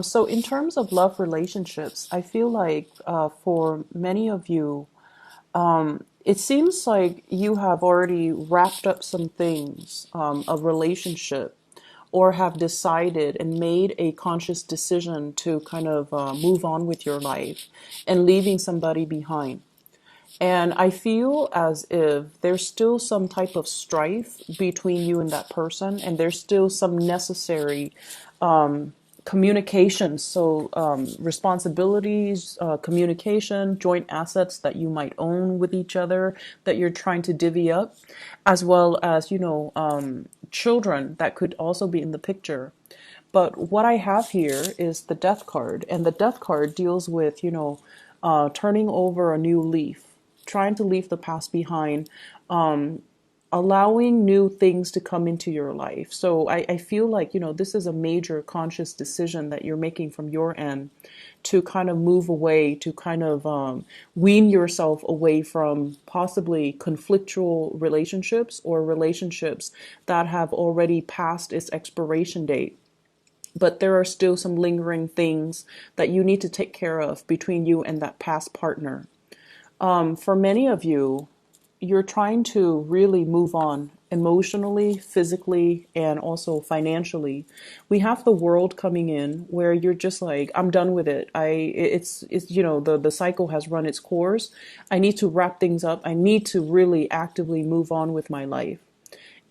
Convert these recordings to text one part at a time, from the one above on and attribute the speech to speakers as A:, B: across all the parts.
A: So in terms of love relationships, I feel like for many of you, it seems like you have already wrapped up some things of relationship or have decided and made a conscious decision to kind of move on with your life and leaving somebody behind. And I feel as if there's still some type of strife between you and that person, and there's still some necessary communication. So, responsibilities, communication, joint assets that you might own with each other that you're trying to divvy up, as well as, children that could also be in the picture. But what I have here is the death card, and the death card deals with, turning over a new leaf, trying to leave the past behind, allowing new things to come into your life. So I feel like, this is a major conscious decision that you're making from your end to kind of move away, to kind of wean yourself away from possibly conflictual relationships or relationships that have already passed its expiration date. But there are still some lingering things that you need to take care of between you and that past partner. For many of you, you're trying to really move on emotionally, physically, and also financially. We have the world coming in where you're just like, I'm done with it. It's the cycle has run its course. I need to wrap things up. I need to really actively move on with my life.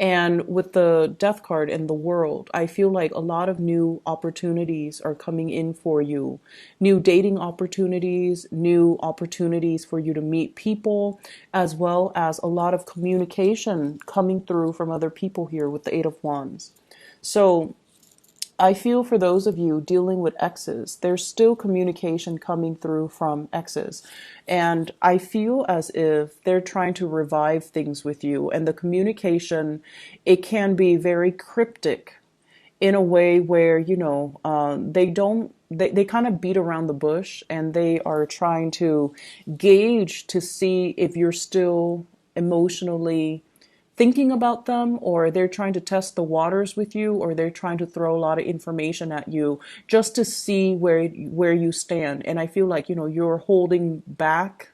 A: And with the death card and the world, I feel like a lot of new opportunities are coming in for you. New dating opportunities, new opportunities for you to meet people, as well as a lot of communication coming through from other people here with the Eight of Wands. So I feel for those of you dealing with exes, there's still communication coming through from exes. And I feel as if they're trying to revive things with you. And the communication, it can be very cryptic in a way where, they kind of beat around the bush and they are trying to gauge to see if you're still emotionally thinking about them, or they're trying to test the waters with you, or they're trying to throw a lot of information at you just to see where you stand. And I feel like, you're holding back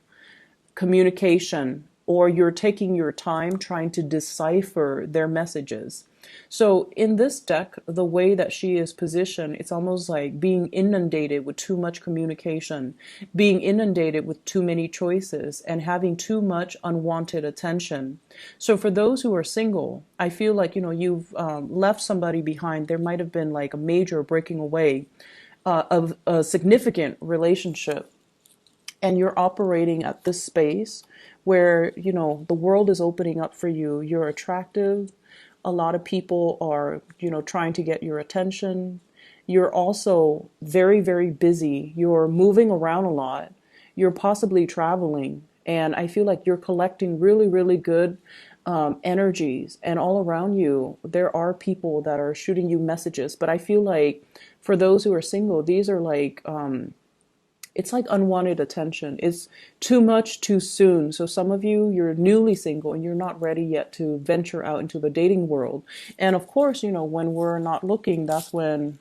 A: communication, or you're taking your time trying to decipher their messages. So in this deck, the way that she is positioned, it's almost like being inundated with too much communication, being inundated with too many choices, and having too much unwanted attention. So for those who are single, I feel like, you've left somebody behind. There might have been like a major breaking away of a significant relationship, and you're operating at this space where, the world is opening up for you. You're attractive. A lot of people are, trying to get your attention. You're also very, very busy. You're moving around a lot. You're possibly traveling. And I feel like you're collecting really, really good energies. And all around you, there are people that are shooting you messages. But I feel like for those who are single, these are like, it's like unwanted attention. It's too much too soon. So some of you, you're newly single and you're not ready yet to venture out into the dating world. And of course, when we're not looking, that's when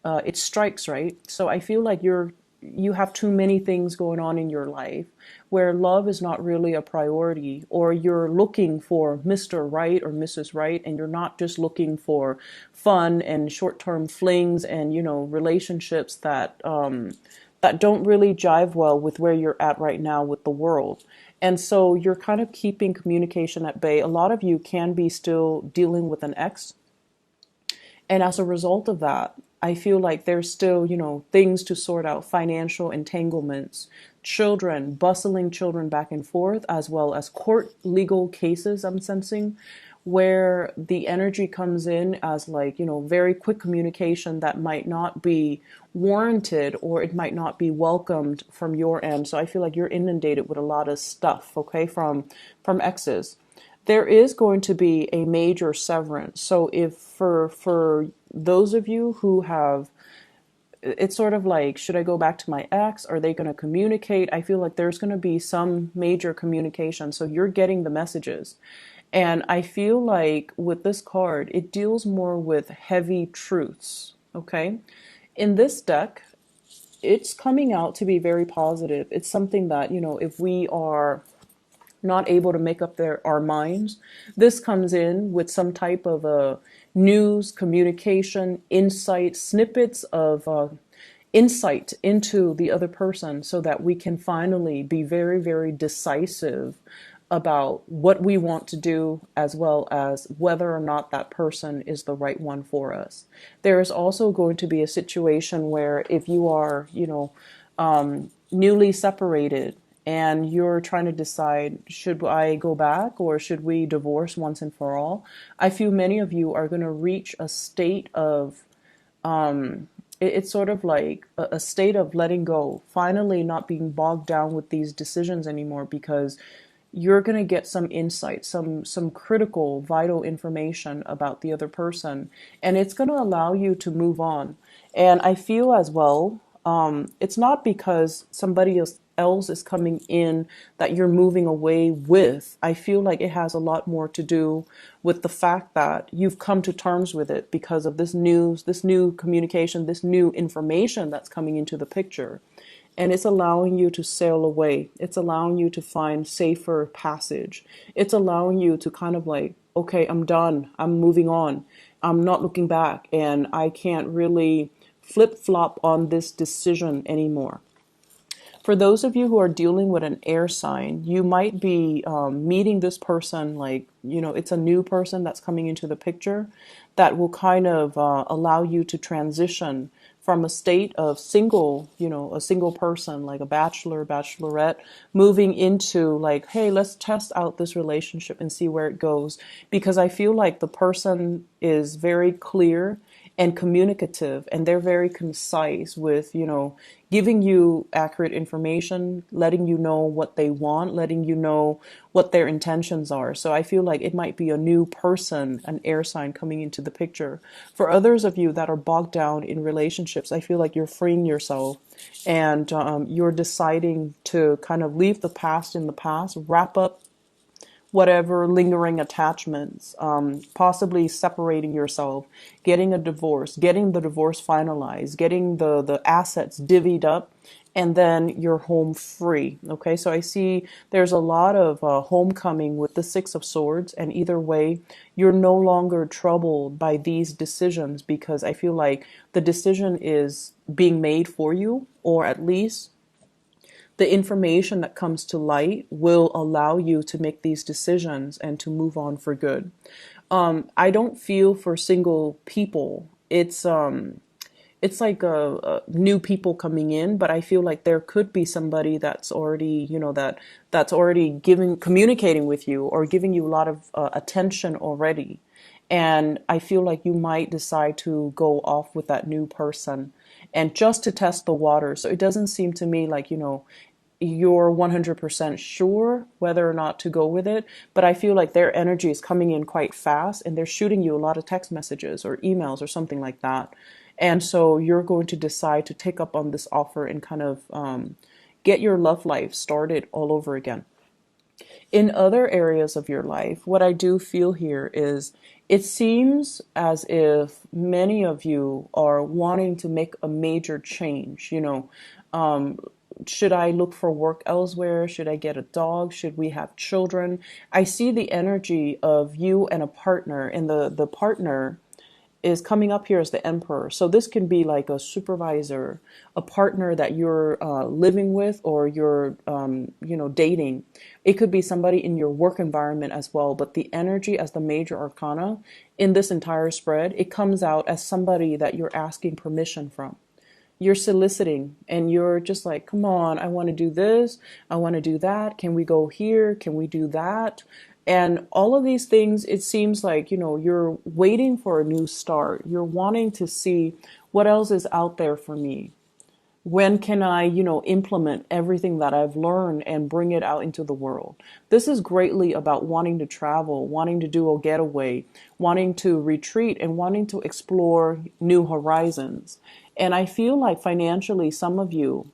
A: it strikes, right? So I feel like you have too many things going on in your life where love is not really a priority, or you're looking for Mr. Right or Mrs. Right, and you're not just looking for fun and short-term flings and, relationships that don't really jive well with where you're at right now with the world. And so you're kind of keeping communication at bay. A lot of you can be still dealing with an ex. And as a result of that, I feel like there's still, things to sort out, financial entanglements, children, bustling children back and forth, as well as court legal cases I'm sensing, where the energy comes in as like, very quick communication that might not be warranted, or it might not be welcomed from your end. So I feel like you're inundated with a lot of stuff, okay, from exes. There is going to be a major severance. So if for those of you who have, it's sort of like, should I go back to my ex? Are they going to communicate? I feel like there's going to be some major communication. So you're getting the messages. And I feel like with this card, it deals more with heavy truths, okay? In this deck, it's coming out to be very positive. It's something that, if we are not able to make up our minds, this comes in with some type of news, communication, insight, snippets of insight into the other person so that we can finally be very, very decisive about what we want to do, as well as whether or not that person is the right one for us. There is also going to be a situation where if you are, newly separated and you're trying to decide, should I go back or should we divorce once and for all? I feel many of you are going to reach a state of it's sort of like a state of letting go, finally not being bogged down with these decisions anymore, because you're going to get some insight, some critical, vital information about the other person, and it's going to allow you to move on. And I feel as well, it's not because somebody else is coming in that you're moving away with. I feel like it has a lot more to do with the fact that you've come to terms with it because of this news, this new communication, this new information that's coming into the picture. And it's allowing you to sail away. It's allowing you to find safer passage. It's allowing you to kind of like, okay, I'm done. I'm moving on. I'm not looking back, and I can't really flip-flop on this decision anymore. For those of you who are dealing with an air sign, you might be meeting this person like, it's a new person that's coming into the picture that will kind of allow you to transition from a state of single, a single person, like a bachelor, bachelorette, moving into like, hey, let's test out this relationship and see where it goes. Because I feel like the person is very clear and communicative, and they're very concise with, giving you accurate information, letting you know what they want, letting you know what their intentions are. So I feel like it might be a new person, an air sign coming into the picture. For others of you that are bogged down in relationships, I feel like you're freeing yourself, and you're deciding to kind of leave the past in the past, wrap up whatever lingering attachments, possibly separating yourself, getting a divorce, getting the divorce finalized, getting the assets divvied up, and then you're home free. Okay, so I see there's a lot of homecoming with the Six of Swords, and either way, you're no longer troubled by these decisions, because I feel like the decision is being made for you, or at least the information that comes to light will allow you to make these decisions and to move on for good. I don't feel for single people. It's like a new people coming in, but I feel like there could be somebody that's already, that's already communicating with you or giving you a lot of attention already. And I feel like you might decide to go off with that new person, and just to test the water. So it doesn't seem to me like, you're 100% sure whether or not to go with it, but I feel like their energy is coming in quite fast, and they're shooting you a lot of text messages or emails or something like that. And so you're going to decide to take up on this offer and kind of get your love life started all over again. In other areas of your life, what I do feel here is it seems as if many of you are wanting to make a major change. Should I look for work elsewhere? Should I get a dog? Should we have children? I see the energy of you and a partner, and the partner is coming up here as the Emperor. So this can be like a supervisor, a partner that you're living with, or you're, dating. It could be somebody in your work environment as well. But the energy as the major arcana in this entire spread, it comes out as somebody that you're asking permission from. You're soliciting, and you're just like, come on, I want to do this. I want to do that. Can we go here? Can we do that? And all of these things, it seems like, you're waiting for a new start. You're wanting to see what else is out there for me. When can I, implement everything that I've learned and bring it out into the world? This is greatly about wanting to travel, wanting to do a getaway, wanting to retreat, and wanting to explore new horizons. And I feel like financially, some of you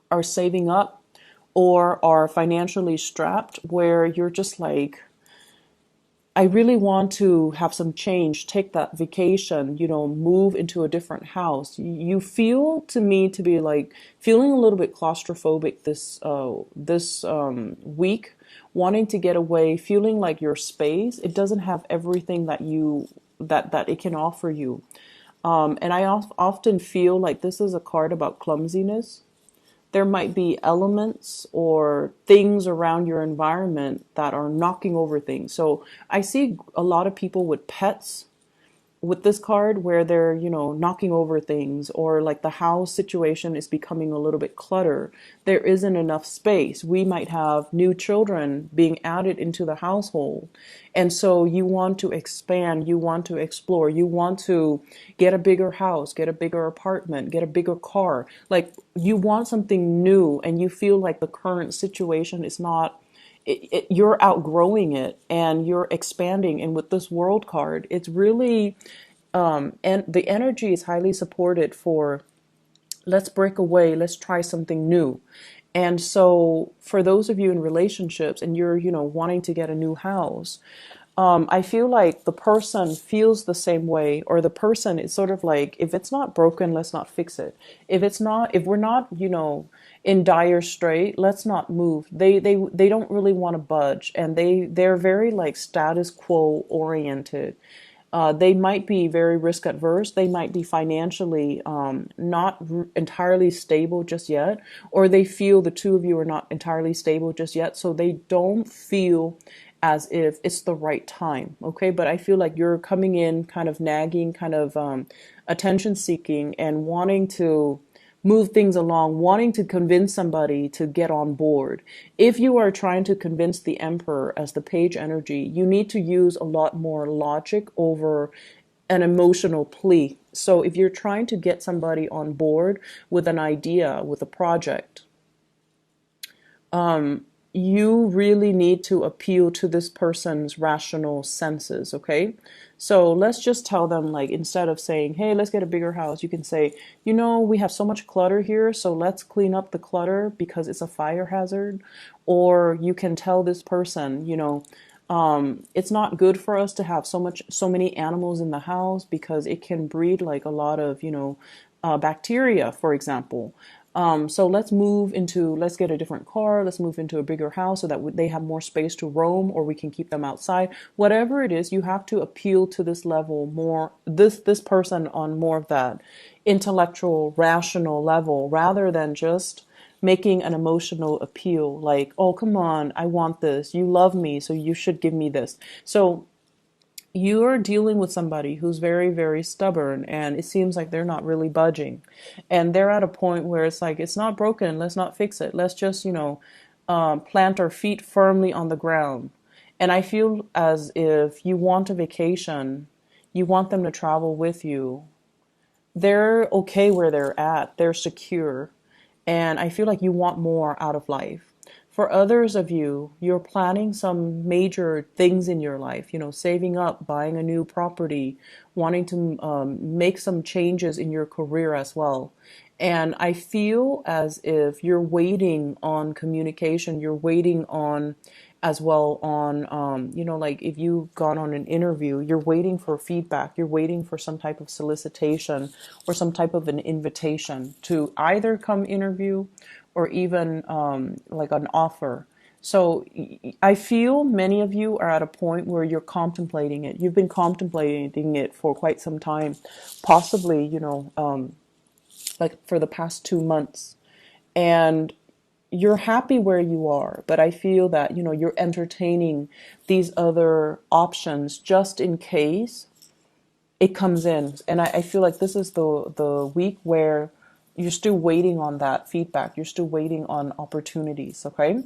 A: are saving up – or are financially strapped, where you're just like, I really want to have some change, take that vacation, move into a different house. You feel to me to be like feeling a little bit claustrophobic this week, wanting to get away, feeling like your space, it doesn't have everything that it can offer you. And I often feel like this is a card about clumsiness. There might be elements or things around your environment that are knocking over things. So I see a lot of people with pets with this card where they're, knocking over things, or like the house situation is becoming a little bit cluttered. There isn't enough space. We might have new children being added into the household. And so you want to expand, you want to explore, you want to get a bigger house, get a bigger apartment, get a bigger car. Like you want something new, and you feel like the current situation is not you're outgrowing it and you're expanding. And with this world card, it's really, and the energy is highly supported for let's break away, let's try something new. And so for those of you in relationships and you're, wanting to get a new house, I feel like the person feels the same way, or the person is sort of like, if it's not broken, let's not fix it. If we're not, in dire strait, let's not move. They don't really want to budge, and they're very like status quo oriented. They might be very risk adverse. They might be financially not entirely stable just yet, or they feel the two of you are not entirely stable just yet. So they don't feel as if it's the right time. Okay. But I feel like you're coming in kind of nagging, kind of attention seeking, and wanting to move things along, wanting to convince somebody to get on board. If you are trying to convince the Emperor as the page energy, you need to use a lot more logic over an emotional plea. So if you're trying to get somebody on board with an idea, with a project, you really need to appeal to this person's rational senses, okay? So let's just tell them, like, instead of saying, hey, let's get a bigger house, you can say, we have so much clutter here, so let's clean up the clutter because it's a fire hazard. Or you can tell this person, it's not good for us to have so many animals in the house because it can breed like a lot of, bacteria, for example. So let's get a different car, let's move into a bigger house so that they have more space to roam, or we can keep them outside. Whatever it is, you have to appeal to this level more, this person on more of that intellectual, rational level, rather than just making an emotional appeal like, oh, come on, I want this. You love me, so you should give me this. So you're dealing with somebody who's very, very stubborn, and it seems like they're not really budging. And they're at a point where it's like, it's not broken, let's not fix it. Let's just, plant our feet firmly on the ground. And I feel as if you want a vacation, you want them to travel with you. They're okay where they're at, they're secure. And I feel like you want more out of life. For others of you, you're planning some major things in your life, saving up, buying a new property, wanting to make some changes in your career as well. And I feel as if you're waiting on communication, you're waiting on as well on, like if you've gone on an interview, you're waiting for feedback, you're waiting for some type of solicitation or some type of an invitation to either come interview or even like an offer. So I feel many of you are at a point where you're contemplating it. You've been contemplating it for quite some time, possibly, like for the past 2 months. And you're happy where you are, but I feel that, you're entertaining these other options just in case it comes in. And I feel like this is the week where you're still waiting on that feedback. You're still waiting on opportunities, okay?